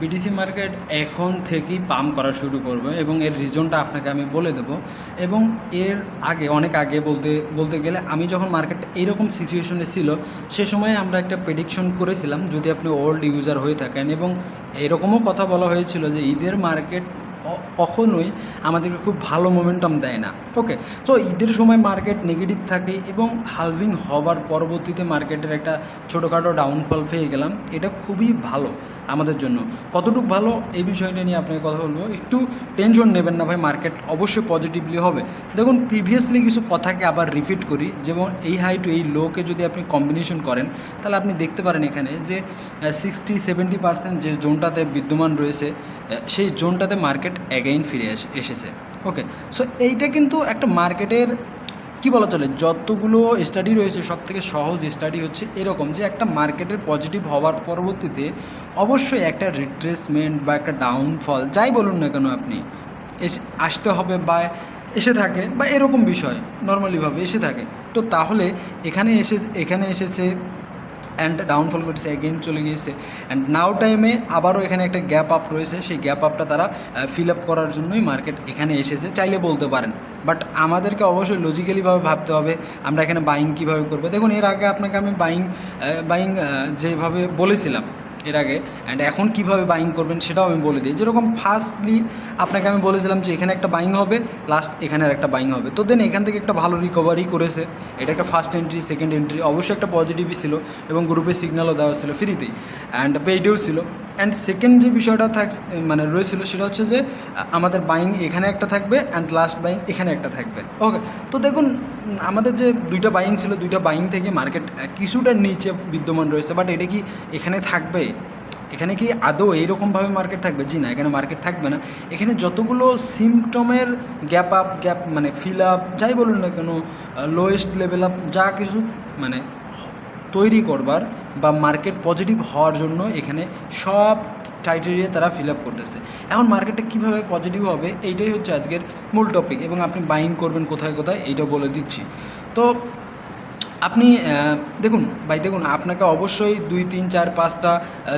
BTC market এখন থেকেই pump করা শুরু করবে এবং এর রিজনটা আপনাকে আমি বলে দেব। এবং এর আগে অনেক আগে বলতে বলতে গেলে আমি যখন মার্কেটটা এইরকম সিচুয়েশনে ছিল সে সময় আমরা একটা প্রেডিকশন করেছিলাম, যদি আপনি ওল্ড ইউজার হয়ে থাকেন, এবং এরকমও কথা বলা হয়েছিল যে ঈদের মার্কেট কখনোই আমাদেরকে খুব ভালো মোমেন্টাম দেয় না। ওকে, তো ঈদের সময় মার্কেট নেগেটিভ থাকে এবং হালভিং হবার পরবর্তীতে মার্কেটের একটা ছোটোখাটো ডাউনফল পেয়ে গেলাম। এটা খুবই ভালো আমাদের জন্য। কতটুকু ভালো এই বিষয়টা নিয়ে আপনাকে কথা বলবো। একটু টেনশন নেবেন না ভাই, মার্কেট অবশ্যই পজিটিভলি হবে। দেখুন, প্রিভিয়াসলি কিছু কথাকে আবার রিপিট করি, যেমন এই হাই টু এই লোকে যদি আপনি কম্বিনেশন করেন তাহলে আপনি দেখতে পারেন এখানে যে 60-70% যে জোনটাতে বিদ্যমান রয়েছে সেই জোনটাতে মার্কেট অ্যাগেইন ফিরে এসেছে। ওকে, সো এইটা কিন্তু একটা মার্কেটের কী বলা চলে, যতগুলো স্টাডি রয়েছে সব থেকে সহজ স্টাডি হচ্ছে এরকম যে একটা মার্কেটের পজিটিভ হওয়ার পরবর্তীতে অবশ্যই একটা রিট্রেসমেন্ট বা একটা ডাউনফল যাই বলুন না কেন আপনি আসতে হবে বা এসে থাকে বা এরকম বিষয় নর্মালিভাবে এসে থাকে। তো তাহলে এখানে এসেছে অ্যান্ড ডাউনফল করেছে, অ্যাগেন চলে গিয়েছে, অ্যান্ড নাও টাইমে আবারও এখানে একটা গ্যাপ আপ রয়েছে। সেই গ্যাপ আপটা তারা ফিল আপ করার জন্যই মার্কেট এখানে এসেছে চাইলে বলতে পারেন। বাট আমাদেরকে অবশ্যই লজিক্যালিভাবে ভাবতে হবে আমরা এখানে বাইং কীভাবে করবো। দেখুন, এর আগে আপনাকে আমি বাইং যেভাবে বলেছিলাম এর আগে, অ্যান্ড এখন কীভাবে বাইং করবেন সেটাও আমি বলে দিই। যেরকম ফার্স্টলি আপনাকে আমি বলেছিলাম যে এখানে একটা বাইং হবে, লাস্ট এখানে আর একটা বাইং হবে। তো দেন এখান থেকে একটা ভালো রিকভারি করেছে। এটা একটা ফার্স্ট এন্ট্রি, সেকেন্ড এন্ট্রি, অবশ্যই একটা পজিটিভই ছিল এবং গ্রুপে সিগন্যালও দেওয়া ছিল ফ্রিতেই, অ্যান্ড পেইডেও ছিল। অ্যান্ড সেকেন্ড যে বিষয়টা মানে রয়েছিল সেটা হচ্ছে যে আমাদের বাইং এখানে একটা থাকবে অ্যান্ড লাস্ট বাইং এখানে একটা থাকবে। ওকে, তো দেখুন আমাদের যে দুইটা বাইং ছিল, দুইটা বাইং থেকে মার্কেট কিছুটা নিচে বিদ্যমান রয়েছে। বাট এটা কি এখানে থাকবে? এখানে কি আদৌ এইরকমভাবে মার্কেট থাকবে? জি না, এখানে মার্কেট থাকবে না। এখানে যতগুলো সিমটমের গ্যাপ মানে ফিল আপ যাই বলুন না কেন, লোয়েস্ট লেভেল আপ যা কিছু মানে তৈরি করবার বা মার্কেট পজিটিভ হওয়ার জন্য এখানে সব ক্রাইটেরিয়া তারা ফিল আপ করতেছে। এখন মার্কেটটা কীভাবে পজিটিভ হবে এইটাই হচ্ছে আজকের মূল টপিক, এবং আপনি বাইং করবেন কোথায় কোথায় এইটা বলে দিচ্ছি। তো আপনি দেখুন ভাই, দেখুন আপনাকে অবশ্যই 2, 3, 4, 5টা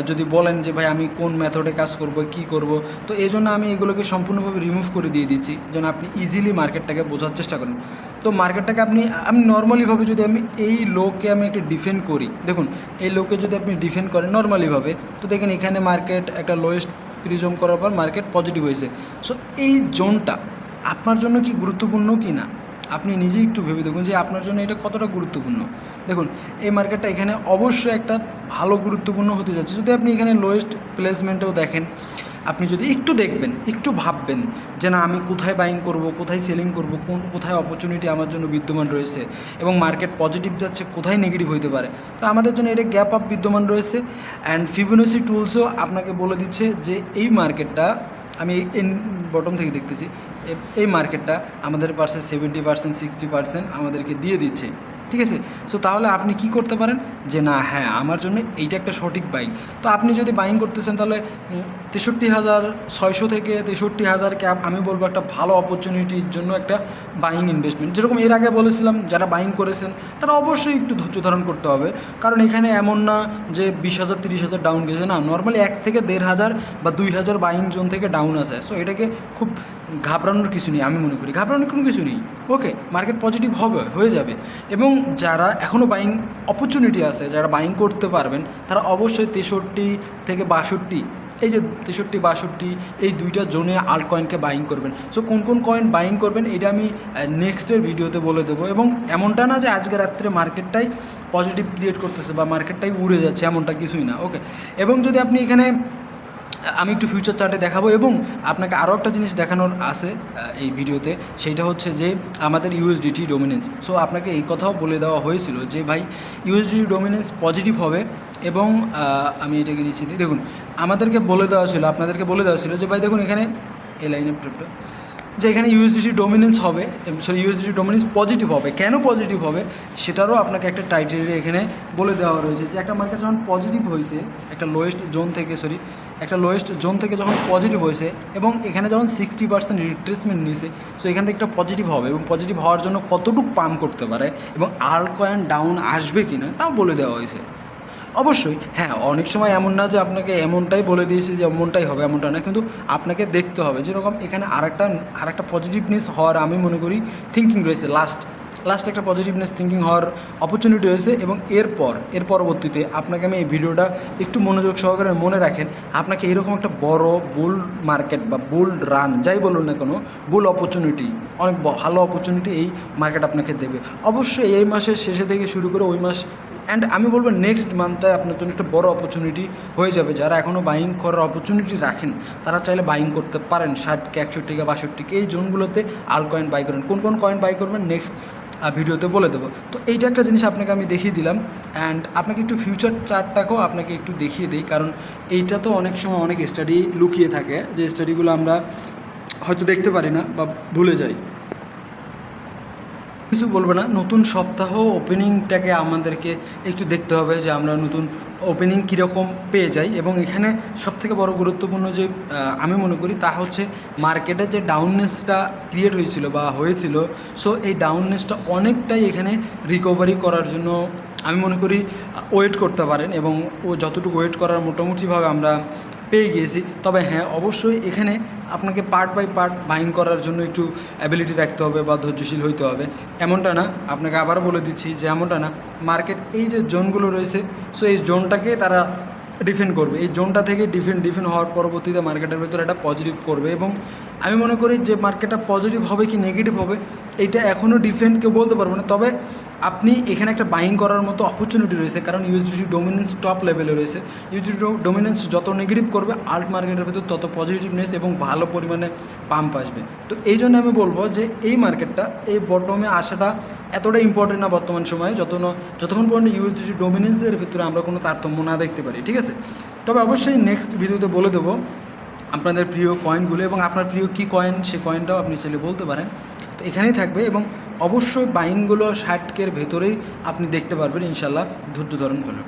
যদি বলেন যে ভাই আমি কোন মেথডে কাজ করব, কি করব, তো এই জন্য আমি এগুলোকে সম্পূর্ণভাবে রিমুভ করে দিয়ে দিচ্ছি যেন আপনি ইজিলি মার্কেটটাকে বোঝার চেষ্টা করেন। তো মার্কেটটাকে আমি নর্মালিভাবে যদি আমি এই লোকে আমি একটা ডিফেন্ড করি, দেখুন এই লোকে যদি আপনি ডিফেন্ড করেন নর্মালিভাবে, তো দেখেন এখানে মার্কেট একটা লোয়েস্ট প্রিজম করার পর মার্কেট পজিটিভ হয়েছে। সো এই জোনটা আপনার জন্য কি গুরুত্বপূর্ণ কি না আপনি নিজেই একটু ভেবে দেখুন যে আপনার জন্য এটা কতটা গুরুত্বপূর্ণ। দেখুন এই মার্কেটটা এখানে অবশ্যই একটা ভালো গুরুত্বপূর্ণ হতে যাচ্ছে। যদি আপনি এখানে লোয়েস্ট প্লেসমেন্টেও দেখেন, আপনি যদি একটু দেখবেন, একটু ভাববেন যে না আমি কোথায় বাইং করব, কোথায় সেলিং করব, কোথায় অপরচুনিটি আমার জন্য বিদ্যমান রয়েছে, এবং মার্কেট পজিটিভ যাচ্ছে কোথায় নেগেটিভ হইতে পারে, তো আমাদের জন্য এটা গ্যাপ আপ বিদ্যমান রয়েছে। অ্যান্ড ফিবোনাচি টুলসও আপনাকে বলে দিচ্ছে যে এই মার্কেটটা আমি বটম থেকে দেখতেছি, এই মার্কেটটা আমাদের পার্সে 70%, 60% আমাদেরকে দিয়ে দিচ্ছে। ঠিক আছে, সো তাহলে আপনি কি করতে পারেন যে না হ্যাঁ আমার জন্য এইটা একটা সঠিক বাইং। তো আপনি যদি বাইং করতেছেন তাহলে 63,600 থেকে 63,000 ক্যাপ আমি বলবো একটা ভালো অপরচুনিটির জন্য একটা বাইং ইনভেস্টমেন্ট। যেরকম এর আগে বলেছিলাম যারা বাইং করেছেন তারা অবশ্যই একটু ধৈর্য ধারণ করতে হবে, কারণ এখানে এমন না যে 20,000 30,000 ডাউন গেছে, না, নর্মালি 1 থেকে 1,500 বা 2,000 বাইং জোন থেকে ডাউন আসে। সো এটাকে খুব ঘাবড়ানোর কিছু নেই, আমি মনে করি ঘাবড়ানোর কোনো কিছু নেই। ওকে, মার্কেট পজিটিভ হয়ে যাবে। এবং যারা এখনও বাইং অপরচুনিটি আছে, যারা বাইং করতে পারবেন, তারা অবশ্যই 63 থেকে 62, এই যে 63 62 এই দুইটা জোনে আল্ট কয়েনকে বাইং করবেন। সো কোন কোন কয়েন বাইং করবেন এটা আমি নেক্সটের ভিডিওতে বলে দেবো। এবং এমনটা না যে আজকে রাত্রে মার্কেটটাই পজিটিভ ক্রিয়েট করতেছে বা মার্কেটটাই উড়ে যাচ্ছে, এমনটা কিছুই না। ওকে, এবং যদি আপনি এখানে আমি একটু ফিউচার চার্টে দেখাবো, এবং আপনাকে আরও একটা জিনিস দেখানোর আছে এই ভিডিওতে, সেইটা হচ্ছে যে আমাদের ইউএসডিটি ডোমিনেন্স। সো আপনাকে এই কথাও বলে দেওয়া হয়েছিল যে ভাই ইউএসডিটি ডোমিনেন্স পজিটিভ হবে, এবং আমি এটাকে নিচ্ছি, দেখুন আমাদেরকে বলে দেওয়া ছিল, আপনাদেরকে বলে দেওয়া ছিল যে ভাই দেখুন এখানে এই লাইনে যে এখানে ইউএসডিটি ডোমিনেন্স হবে, ইউএসডিটি ডোমিনেন্স পজিটিভ হবে। কেন পজিটিভ হবে সেটারও আপনাকে একটা ক্রাইটেরিয়া এখানে বলে দেওয়া রয়েছে যে একটা মার্কেট যখন পজিটিভ হয়েছে একটা লোয়েস্ট জোন থেকে যখন পজিটিভ হয়েছে, এবং এখানে যখন 60% রিট্রেসমেন্ট নিয়েছে, সো এখান থেকে একটা পজিটিভ হবে, এবং পজিটিভ হওয়ার জন্য কতটুকু পাম্প করতে পারে এবং আল্ট কয়েন ডাউন আসবে কি না তাও বলে দেওয়া হয়েছে। অবশ্যই হ্যাঁ, অনেক সময় এমন না যে আপনাকে এমনটাই বলে দিয়েছি যে এমনটাই হবে, এমনটা না, কিন্তু আপনাকে দেখতে হবে। যেরকম এখানে আরেকটা পজিটিভনেস হওয়ার আমি মনে করি থিঙ্কিং রয়েছে, লাস্ট একটা পজিটিভনেস থিঙ্কিং হওয়ার অপরচুনিটি রয়েছে। এবং এর পরবর্তীতে আপনাকে আমি এই ভিডিওটা একটু মনোযোগ সহকারে মনে রাখেন, আপনাকে এরকম একটা বড় বুল মার্কেট বা বুল রান যাই বলুন না কেন, বুল অপরচুনিটি, অনেক ভালো অপরচুনিটি এই মার্কেট আপনাকে দেবে। অবশ্যই এই মাসের শেষে থেকে শুরু করে ওই মাস অ্যান্ড আমি বলবো নেক্সট মান্থটায় আপনার জন্য একটা বড় অপরচুনিটি হয়ে যাবে। যারা এখনও বাইং করার অপরচুনিটি রাখেন তারা চাইলে বাইং করতে পারেন 60K 61K 62K এই জোনগুলোতে আল কয়েন বাই করেন। কোন কয়েন বাই করবেন নেক্সট ভিডিওতে বলে দেবো। তো এইটা একটা জিনিস আপনাকে আমি দেখিয়ে দিলাম। অ্যান্ড আপনাকে একটু ফিউচার চার্টটাকেও আপনাকে একটু দেখিয়ে দিই, কারণ এইটা তো অনেক সময় অনেক স্টাডি লুকিয়ে থাকে, যে স্টাডিগুলো আমরা হয়তো দেখতে পারি না বা ভুলে যাই। কিছু বলবো না, নতুন সপ্তাহ ওপেনিংটাকে আমাদেরকে একটু দেখতে হবে যে আমরা নতুন ওপেনিং কীরকম পেয়ে যাই। এবং এখানে সবথেকে বড় গুরুত্বপূর্ণ যে আমি মনে করি তা হচ্ছে মার্কেটের যে ডাউননেসটা ক্রিয়েট হয়েছিল বা হয়েছিল, সো এই ডাউননেসটা অনেকটাই এখানে রিকভারি করার জন্য আমি মনে করি ওয়েট করতে পারেন। এবং ও যতটুকু ওয়েট করার মোটামুটিভাবে আমরা পেয়ে গিয়েছি। তবে হ্যাঁ, অবশ্যই এখানে আপনাকে পার্ট বাই পার্ট বাইং করার জন্য একটু অ্যাবিলিটি রাখতে হবে বা ধৈর্যশীল হইতে হবে। এমনটা না, আপনাকে আবারও বলে দিচ্ছি যে এমনটা না, মার্কেট এই যে জোনগুলো রয়েছে, সো এই জোনটাকে তারা ডিফেন্ড করবে। এই জোনটা থেকে ডিফেন্ড হওয়ার পরবর্তীতে মার্কেটের ভেতরে একটা পজিটিভ করবে। এবং আমি মনে করি যে মার্কেটটা পজিটিভ হবে কি নেগেটিভ হবে এইটা এখনও ডিফেন্ড কেউ বলতে পারবে না। তবে আপনি এখানে একটা বাইং করার মতো অপরচুনিটি রয়েছে, কারণ ইউএসডিটি ডোমিনেন্স টপ লেভেলে রয়েছে। ইউএসডিটি ডোমিনেন্স যত নেগেটিভ করবে আল্ট মার্কেটের ভেতর তত পজিটিভনেস এবং ভালো পরিমাণে পাম্প আসবে। তো এই জন্য আমি বলবো যে এই মার্কেটটা এই বটমে আসাটা এতটা ইম্পর্টেন্ট না বর্তমান সময়ে, যতক্ষণ পর্যন্ত ইউএসডিটি ডোমিনেন্সের ভিতরে আমরা কোনো তারতম্য না দেখতে পারি, ঠিক আছে। তবে অবশ্যই নেক্সট ভিডিওতে বলে দেবো আপনাদের প্রিয় কয়েনগুলো, এবং আপনার প্রিয় কী কয়েন সে কয়েনটাও আপনি চাইলে বলতে পারেন। তো এখানেই থাকবে, এবং অবশ্যই বাইংগুলো 60K ভেতরেই আপনি দেখতে পারবেন ইনশাল্লাহ, ধৈর্য ধারণ করলে।